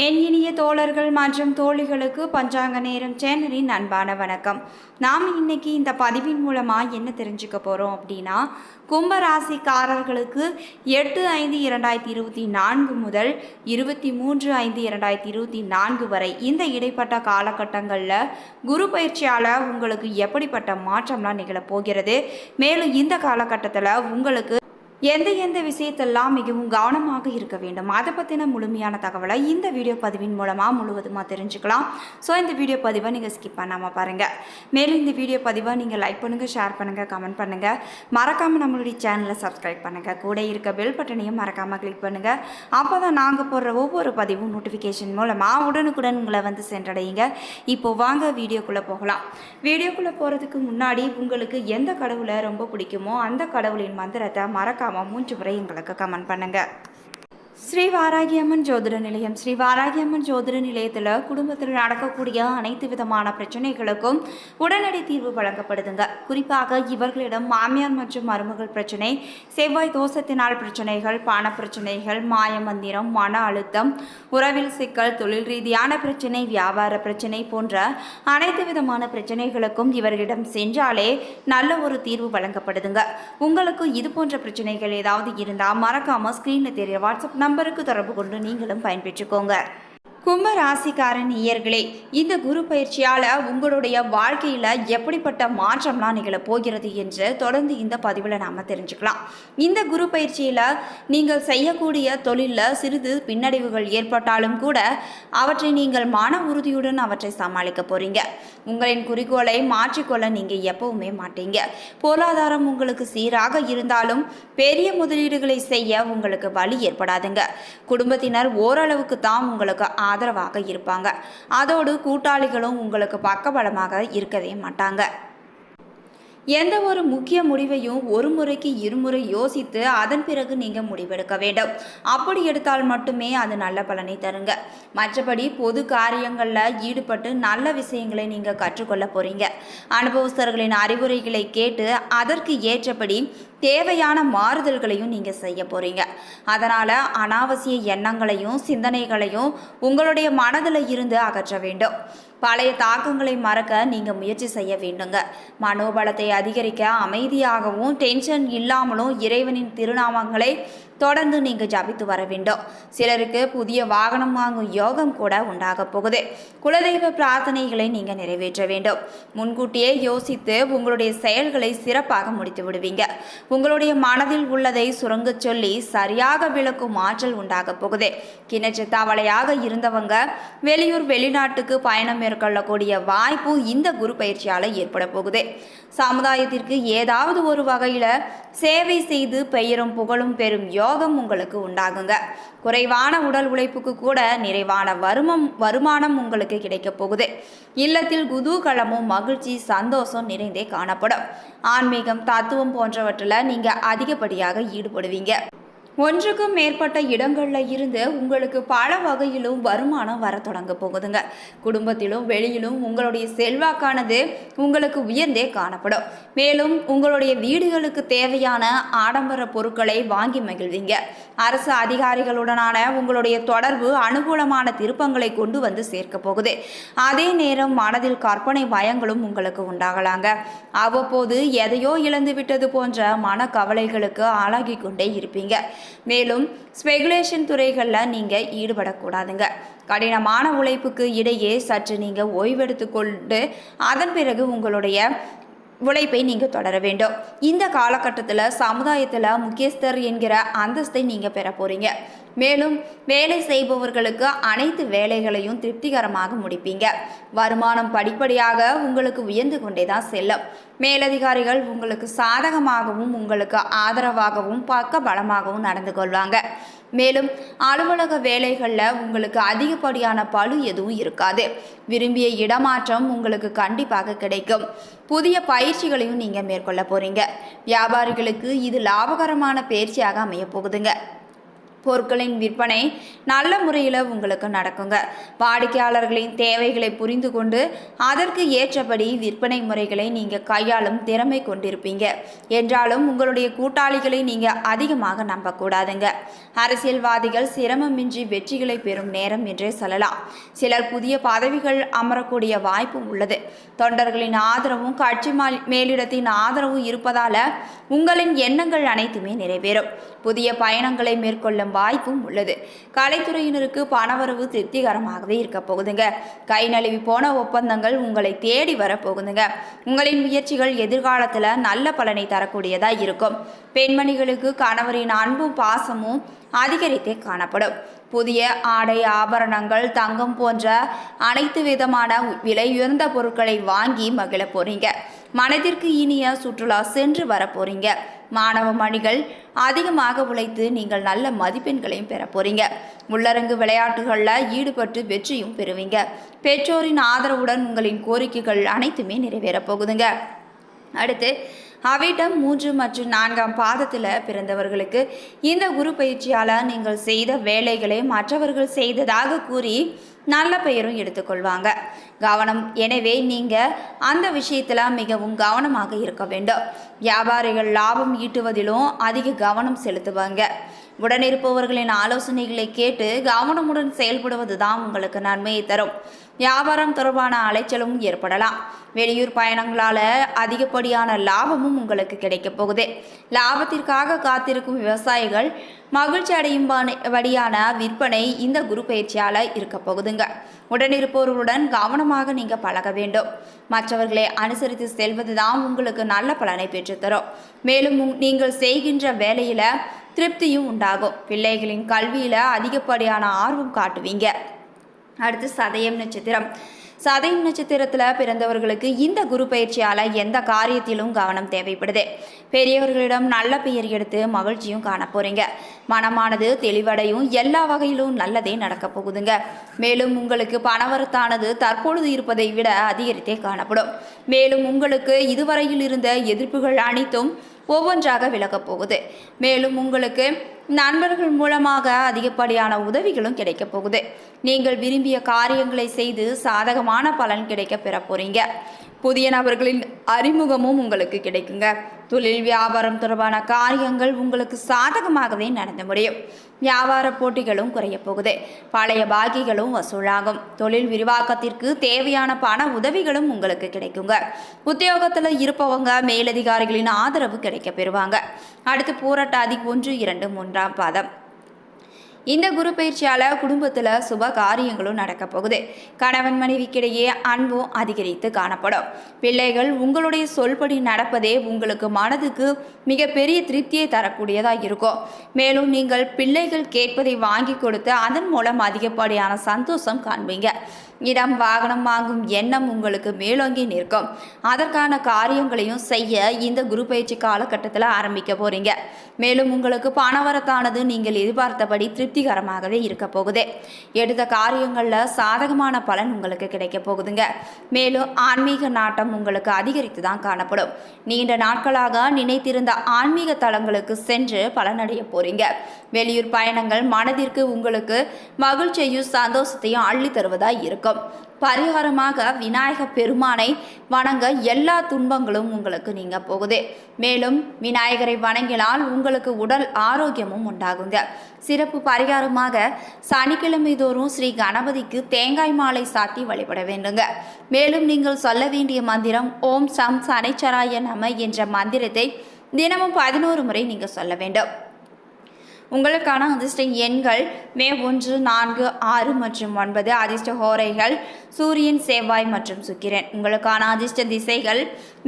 என் இனிய தோழர்கள் மற்றும் தோழிகளுக்கு பஞ்சாங்க நேரம் சேனலின் அன்பான வணக்கம். நாம் இன்னைக்கு இந்த பதிவின் மூலமாக என்ன தெரிஞ்சுக்க போகிறோம் அப்படின்னா, கும்பராசிக்காரர்களுக்கு 8/5/2024 முதல் 23/5/2024 வரை இந்த இடைப்பட்ட காலகட்டங்களில் குரு பயிற்சியால் உங்களுக்கு எப்படிப்பட்ட மாற்றம்லாம் நிகழப்போகிறது, மேலும் இந்த காலகட்டத்தில் உங்களுக்கு எந்த விஷயத்தெல்லாம் மிகவும் கவனமாக இருக்க வேண்டும், அதை பற்றின முழுமையான தகவலை இந்த வீடியோ பதிவின் மூலமாக முழுவதுமாக தெரிஞ்சுக்கலாம். ஸோ இந்த வீடியோ பதிவை நீங்கள் ஸ்கிப் பண்ணாமல் பாருங்கள். மேலும் இந்த வீடியோ பதிவை நீங்கள் லைக் பண்ணுங்கள், ஷேர் பண்ணுங்கள், கமெண்ட் பண்ணுங்கள். மறக்காமல் நம்மளுடைய சேனலை சப்ஸ்கிரைப் பண்ணுங்கள். கூட இருக்க பெல் பட்டனையும் மறக்காமல் கிளிக் பண்ணுங்கள். அப்போ தான் நாங்கள் போடுற ஒவ்வொரு பதிவும் நோட்டிஃபிகேஷன் மூலமாக உடனுக்குடன் உங்களை வந்து சென்றடையுங்க. இப்போது வாங்க வீடியோக்குள்ளே போகலாம். வீடியோக்குள்ளே போகிறதுக்கு முன்னாடி உங்களுக்கு எந்த கடவுளை ரொம்ப பிடிக்குமோ அந்த கடவுளின் மந்திரத்தை மறக்காம 3 முறை எங்களுக்கு கமெண்ட் பண்ணுங்க. ஸ்ரீ வாராகியம்மன் ஜோதிட நிலையம். ஸ்ரீ வாராகியம்மன் ஜோதிட நிலையத்தில் குடும்பத்தில் நடக்கக்கூடிய அனைத்து விதமான பிரச்சனைகளுக்கும் உடனடி தீர்வு வழங்கப்படுதுங்க. குறிப்பாக இவர்களிடம் மாமியார் மற்றும் மருமகள் பிரச்சனை, செவ்வாய் தோஷத்தினால் பிரச்சனைகள், பண பிரச்சனைகள், மாயமந்திரம், மன அழுத்தம், உறவில் சிக்கல், தொழில் ரீதியான பிரச்சனை, வியாபார பிரச்சனை போன்ற அனைத்து விதமான பிரச்சனைகளுக்கும் இவர்களிடம் சென்றாலே நல்ல ஒரு தீர்வு வழங்கப்படுதுங்க. உங்களுக்கு இது போன்ற பிரச்சனைகள் ஏதாவது இருந்தால் மறக்காம ஸ்கிரீனில் தெரிய வாட்ஸ்அப் நம்பருக்கு தொடர்பு கொண்டு நீங்களும் பயன்பெற்றுக்கோங்க. கும்ப ராசிக்காரன் நேயர்களே, இந்த குரு பயிற்சியால் உங்களுடைய வாழ்க்கையில் எப்படிப்பட்ட மாற்றம்லாம் நிகழப்போகிறது என்று தொடர்ந்து இந்த பதிவில் நாம் தெரிஞ்சுக்கலாம். இந்த குரு பயிற்சியில் நீங்கள் செய்யக்கூடிய தொழிலில் சிறிது பின்னடைவுகள் ஏற்பட்டாலும் கூட அவற்றை நீங்கள் மன உறுதியுடன் அவற்றை சமாளிக்க போகிறீங்க. உங்களின் குறிக்கோளை மாற்றிக்கொள்ள நீங்கள் எப்பவுமே மாட்டீங்க. பொருளாதாரம் உங்களுக்கு சீராக இருந்தாலும் பெரிய முதலீடுகளை செய்ய உங்களுக்கு வழி ஏற்படாதுங்க. குடும்பத்தினர் ஓரளவுக்கு தான் உங்களுக்கு ஆதரவாக இருப்பாங்க. அதோடு கூட்டாளிகளும் உங்களுக்கு பக்கபலமாக இருக்கவே மாட்டாங்க. எந்த ஒரு முக்கிய முடிவையும் ஒரு முறைக்கு இருமுறை யோசித்து அதன் பிறகு நீங்கள் முடிவெடுக்க வேண்டும். அப்படி எடுத்தால் மட்டுமே அது நல்ல பலனை தருங்க. மற்றபடி பொது காரியங்களில் ஈடுபட்டு நல்ல விஷயங்களை நீங்கள் கற்றுக்கொள்ள போகிறீங்க. அனுபவஸ்தர்களின் அறிவுரைகளை கேட்டு அதற்கு ஏற்றபடி தேவையான மாறுதல்களையும் நீங்கள் செய்ய போகிறீங்க. அதனால் அனாவசிய எண்ணங்களையும் சிந்தனைகளையும் உங்களுடைய மனதில் இருந்து அகற்ற வேண்டும். பழைய தாக்கங்களை மறக்க நீங்கள் முயற்சி செய்ய வேண்டுங்க. மனோபலத்தை அதிகரிக்க அமைதியாகவும் டென்ஷன் இல்லாமலும் இறைவனின் திருநாமங்களை தொடர்ந்து நீங்கள் ஜபித்து வர வேண்டும். சிலருக்கு புதிய வாகனம் வாங்கும் யோகம் கூட உண்டாக போகுது. குலதெய்வ பிரார்த்தனைகளை நீங்கள் நிறைவேற்ற வேண்டும். முன்கூட்டியே யோசித்து உங்களுடைய செயல்களை சிறப்பாக முடித்து விடுவீங்க. உங்களுடைய மனதில் உள்ளதை சுரங்க சொல்லி சரியாக விளக்கும் ஆற்றல் உண்டாக போகுது. கிணற்று தவளையாக இருந்தவங்க வெளியூர் வெளிநாட்டுக்கு பயணம் மேற்கொள்ளக்கூடிய வாய்ப்பு இந்த குரு பயிற்சியால் ஏற்பட போகுது. சமுதாயத்திற்கு ஏதாவது ஒரு வகையில் சேவை செய்து பெயரும் புகழும் பெறும் யோகம் உங்களுக்கு உண்டாகுங்க. குறைவான உடல் உழைப்புக்கு கூட நிறைவான வருமானம் உங்களுக்கு கிடைக்க போகுது. இல்லத்தில் குதூகலமும் மகிழ்ச்சி சந்தோஷம் நிறைந்தே காணப்படும். ஆன்மீகம் தத்துவம் போன்றவற்றில் நீங்கள் அதிகப்படியாக ஈடுபடுவீங்க. ஒன்றுக்கும் மேற்பட்ட இடங்களில் இருந்து உங்களுக்கு பல வகையிலும் வருமானம் வர தொடங்க போகுதுங்க. குடும்பத்திலும் வெளியிலும் உங்களுடைய செல்வாக்கானது உங்களுக்கு உயர்ந்தே காணப்படும். மேலும் உங்களுடைய வீடுகளுக்கு தேவையான ஆடம்பர பொருட்களை வாங்கி மகிழ்வீங்க. அரசு அதிகாரிகளுடனான உங்களுடைய தொடர்பு அனுகூலமான திருப்பங்களை கொண்டு வந்து சேர்க்க போகுது. அதே நேரம் மனதில் கற்பனை பயங்களும் உங்களுக்கு உண்டாகலாங்க. அவ்வப்போது எதையோ இழந்து விட்டது போன்ற மன கவலைகளுக்கு ஆளாகி கொண்டே இருப்பீங்க. மேலும் ஸ்பெகுலேஷன் துறைகளில் நீங்கள் ஈடுபடக்கூடாதுங்க. கடினமான உழைப்புக்கு இடையே சற்று நீங்கள் ஓய்வெடுத்து கொண்டு அதன் பிறகு உங்களுடைய உழைப்பை நீங்கள் தொடர வேண்டும். இந்த காலகட்டத்தில் சமுதாயத்தில் முக்கியஸ்தர் என்கிற அந்தஸ்தை நீங்கள் பெற போகிறீங்க. மேலும் வேலை செய்பவர்களுக்கு அனைத்து வேலைகளையும் திருப்திகரமாக முடிப்பீங்க. வருமானம் படிப்படியாக உங்களுக்கு உயர்ந்து கொண்டே தான் செல்லும். மேலதிகாரிகள் உங்களுக்கு சாதகமாகவும் உங்களுக்கு ஆதரவாகவும் பக்க பலமாகவும் நடந்து கொள்வாங்க. மேலும் அலுவலக வேலைகளில் உங்களுக்கு அதிகப்படியான பளு எதுவும் இருக்காது. விரும்பிய இடமாற்றம் உங்களுக்கு கண்டிப்பாக கிடைக்கும். புதிய பயிற்சிகளையும் நீங்கள் மேற்கொள்ள போகிறீங்க. வியாபாரிகளுக்கு இது லாபகரமான பயிற்சியாக அமைய போகுதுங்க. பொருட்களின் விற்பனை நல்ல முறையில் உங்களுக்கு நடக்குங்க. வாடிக்கையாளர்களின் தேவைகளை புரிந்து கொண்டு அதற்கு ஏற்றபடி விற்பனை முறைகளை நீங்கள் கையாளும் திறமை கொண்டிருப்பீங்க. என்றாலும் உங்களுடைய கூட்டாளிகளை நீங்கள் அதிகமாக நம்பக்கூடாதுங்க. அரசியல்வாதிகள் சிரமமின்றி வெற்றிகளை பெறும் நேரம் என்றே சொல்லலாம். சிலர் புதிய பதவிகள் அமரக்கூடிய வாய்ப்பும் உள்ளது. தொண்டர்களின் ஆதரவும் கட்சி மேலிடத்தின் ஆதரவும் இருப்பதால் உங்களின் எண்ணங்கள் அனைத்துமே நிறைவேறும். புதிய பயணங்களை மேற்கொள்ளும் வாய்ப்பும் உள்ளது. கலைத்துறையினருக்கு பணவரவு திருப்திகரமாகவே இருக்க போகுதுங்க. கை நழுவி போன ஒப்பந்தங்கள் உங்களை தேடி வரப்போகுதுங்க. உங்களின் முயற்சிகள் எதிர்காலத்தில் நல்ல பலனை தரக்கூடியதா இருக்கும். பெண்மணிகளுக்கு கணவரின் அன்பும் பாசமும் அதிகரித்தே காணப்படும். புதிய ஆடை ஆபரணங்கள் தங்கம் போன்ற அனைத்து விதமான விலையுயர்ந்த பொருட்களை வாங்கி மகிழ போறீங்க. மனதிற்கு இனிய சுற்றுலா சென்று வர போறீங்க. மாணவ மணிகள் அதிகமாக உழைத்து நீங்கள் நல்ல மதிப்பெண்களையும் பெற போறீங்க. உள்ளரங்கு விளையாட்டுகளில் ஈடுபட்டு வெற்றியும் பெறுவீங்க. பெற்றோரின் ஆதரவுடன் உங்களின் கோரிக்கைகள் அனைத்துமே நிறைவேறப் போகுதுங்க. அடுத்து அவிட்டம் 3 மற்றும் 4ஆம் பாதத்தில் பிறந்தவர்களுக்கு இந்த குரு பயிற்சியால் நீங்கள் செய்த வேலைகளை மற்றவர்கள் செய்ததாக கூறி நல்ல பெயரும் எடுத்துக்கொள்வாங்க. கவனம். எனவே நீங்கள் அந்த விஷயத்தில் மிகவும் கவனமாக இருக்க வேண்டும். வியாபாரிகள் லாபம் ஈட்டுவதிலும் அதிக கவனம் செலுத்துவாங்க. உடனிருப்பவர்களின் ஆலோசனைகளை கேட்டு கவனமுடன் செயல்படுவது தான் உங்களுக்கு நன்மையை தரும். வியாபாரம் தொடர்பான அலைச்சலும் ஏற்படலாம். வெளியூர் பயணங்களால் அதிகப்படியான லாபமும் உங்களுக்கு கிடைக்க போகுது. லாபத்திற்காக காத்திருக்கும் விவசாயிகள் மகிழ்ச்சி அடையும் படியான விற்பனை இந்த குரு பயிற்சியால் இருக்க போகுதுங்க. உடனிருப்பவர்களுடன் கவனமாக நீங்கள் பழக வேண்டும். மற்றவர்களை அனுசரித்து செல்வது தான் உங்களுக்கு நல்ல பலனை பெற்றுத்தரும். மேலும் நீங்கள் செய்கின்ற வேலையில் திருப்தியும் உண்டாகும். பிள்ளைகளின் கல்வியில் அதிகப்படியான ஆர்வம் காட்டுவீங்க. அடுத்து சதயம் நட்சத்திரம். சதயம் நட்சத்திரத்தில் பிறந்தவர்களுக்கு இந்த குரு பயிற்சியால் எந்த காரியத்திலும் கவனம் தேவைப்படுது. பெரியவர்களிடம் நல்ல பெயர் எடுத்து மகிழ்ச்சியும் காண போறீங்க. மனமானது தெளிவடையும். எல்லா வகையிலும் நல்லதே நடக்க போகுதுங்க. மேலும் உங்களுக்கு பணவரத்தானது தற்பொழுது இருப்பதை விட அதிகரித்தே காணப்படும். மேலும் உங்களுக்கு இதுவரையில் இருந்த எதிர்ப்புகள் அனைத்தும் ஒவ்வொன்றாக விலகப் போகுது. மேலும் உங்களுக்கு நண்பர்கள் மூலமாக அதிகப்படியான உதவிகளும் கிடைக்க போகுது. நீங்கள் விரும்பிய காரியங்களை செய்து சாதகமான பலன் கிடைக்க பெற போறீங்க. புதிய நபர்களின் அறிமுகமும் உங்களுக்கு கிடைக்குங்க. தொழில் வியாபாரம் தொடர்பான காரியங்கள் உங்களுக்கு சாதகமாகவே நடந்து முடியும். வியாபார போட்டிகளும் குறைய போகுது. பழைய பாக்கிகளும் வசூலாகும். தொழில் விரிவாக்கத்திற்கு தேவையான பண உதவிகளும் உங்களுக்கு கிடைக்குங்க. உத்தியோகத்தில் இருப்பவங்க மேலதிகாரிகளின் ஆதரவு கிடைக்க பெறுவாங்க. அடுத்து பூரட்டாதி 1, 2, 3ஆம் பாதம். இந்த குரு பயிற்சியால் குடும்பத்தில் சுப காரியங்களும் நடக்க போகுது. கணவன் மனைவிக்கிடையே அன்பும் அதிகரித்து காணப்படும். பிள்ளைகள் உங்களுடைய சொல்படி நடப்பதே உங்களுக்கு மனதுக்கு மிகப்பெரிய திருப்தியை தரக்கூடியதாக இருக்கும். மேலும் நீங்கள் பிள்ளைகள் கேட்பதை வாங்கி கொடுத்து அதன் மூலம் அதிகப்படியான சந்தோஷம் காண்பீங்க. இடம் வாகனம் வாங்கும் எண்ணம் உங்களுக்கு மேலோங்கி நிற்கும். அதற்கான காரியங்களையும் செய்ய இந்த குரு பயிற்சி காலகட்டத்தில் ஆரம்பிக்க போறீங்க. மேலும் உங்களுக்கு பணவரத்தானது நீங்கள் எதிர்பார்த்தபடி திருப்திகரமாகவே இருக்க போகுது. எடுத்த காரியங்களில் சாதகமான பலன் உங்களுக்கு கிடைக்க போகுதுங்க. மேலும் ஆன்மீக நாட்டம் உங்களுக்கு அதிகரித்து தான் காணப்படும். நீண்ட நாட்களாக நினைத்திருந்த ஆன்மீக தலங்களுக்கு சென்று பலனடைய போறீங்க. வெளியூர் பயணங்கள் மனதிற்கு உங்களுக்கு மகிழ்ச்சியையும் சந்தோஷத்தையும் அள்ளி தருவதாய் இருக்கும். பரிகாரமாக விநாயக பெருமானை வணங்க எல்லா துன்பங்களும் உங்களுக்கு நீங்க போகுது. மேலும் விநாயகரை வணங்கினால் உங்களுக்கு உடல் ஆரோக்கியமும் உண்டாகுங்க. சிறப்பு பரிகாரமாக சனிக்கிழமை தோறும் ஸ்ரீ கணபதிக்கு தேங்காய் மாலை சாத்தி வழிபட வேண்டுங்க. மேலும் நீங்கள் சொல்ல வேண்டிய மந்திரம் ஓம் சம் சனைச்சராய நம என்ற மந்திரத்தை தினமும் 11 முறை நீங்கள் சொல்ல வேண்டும். உங்களுக்கான அதிர்ஷ்ட எண்கள் மே 1, 4, 6 மற்றும் 9. அதிர்ஷ்ட ஹோரைகள் சூரியன், செவ்வாய் மற்றும் சுக்கிரன். உங்களுக்கான அதிர்ஷ்ட திசைகள்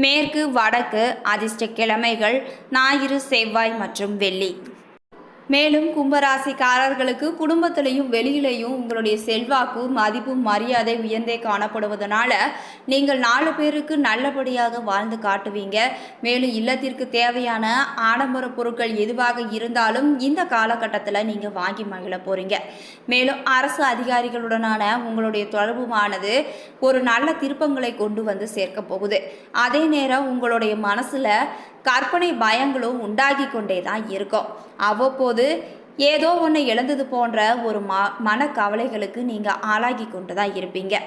மேற்கு, வடக்கு. அதிர்ஷ்ட கிழமைகள் ஞாயிறு, செவ்வாய் மற்றும் வெள்ளி. மேலும் கும்பராசிக்காரர்களுக்கு குடும்பத்திலையும் வெளியிலையும் உங்களுடைய செல்வாக்கு மதிப்பு மரியாதை உயர்ந்தே காணப்படுவதனால நீங்கள் 4 பேருக்கு நல்லபடியாக வாழ்ந்து காட்டுவீங்க. மேலும் இல்லத்திற்கு தேவையான ஆடம்பர பொருட்கள் எதுவாக இருந்தாலும் இந்த காலகட்டத்தில் நீங்கள் வாங்கி மகிழ போறீங்க. மேலும் அரசு அதிகாரிகளுடனான உங்களுடைய தொடர்புமானது ஒரு நல்ல திருப்பங்களை கொண்டு வந்து சேர்க்க போகுது. அதே நேரம் உங்களுடைய மனசுல கற்பனை பயங்களும் உண்டாகி கொண்டே தான் இருக்கும். அவ்வப்போது ஏதோ ஒன்று இழந்தது போன்ற ஒரு மனக்கவலைகளுக்கு நீங்கள் ஆளாகி கொண்டு தான் இருப்பீங்க.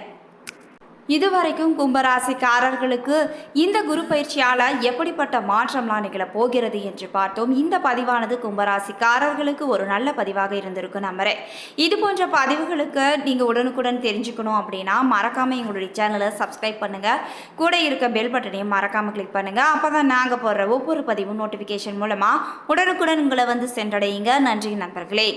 இதுவரைக்கும் கும்பராசிக்காரர்களுக்கு இந்த குரு பயிற்சியால் எப்படிப்பட்ட மாற்றம்லாம் நிகழ போகிறது என்று பார்த்தோம். இந்த பதிவானது கும்பராசிக்காரர்களுக்கு ஒரு நல்ல பதிவாக இருந்திருக்கும் நம்புறேன். இது போன்ற பதிவுகளுக்கு நீங்கள் உடனுக்குடன் தெரிஞ்சுக்கணும் அப்படின்னா மறக்காமல் எங்களுடைய சேனலை சப்ஸ்கிரைப் பண்ணுங்கள். கூட இருக்க பெல் பட்டனையும் மறக்காமல் கிளிக் பண்ணுங்கள். அப்போ தான் நாங்கள் போடுற ஒவ்வொரு பதிவும் நோட்டிஃபிகேஷன் மூலமாக உடனுக்குடன் உங்களை வந்து சென்றடையுங்க. நன்றி நண்பர்களே.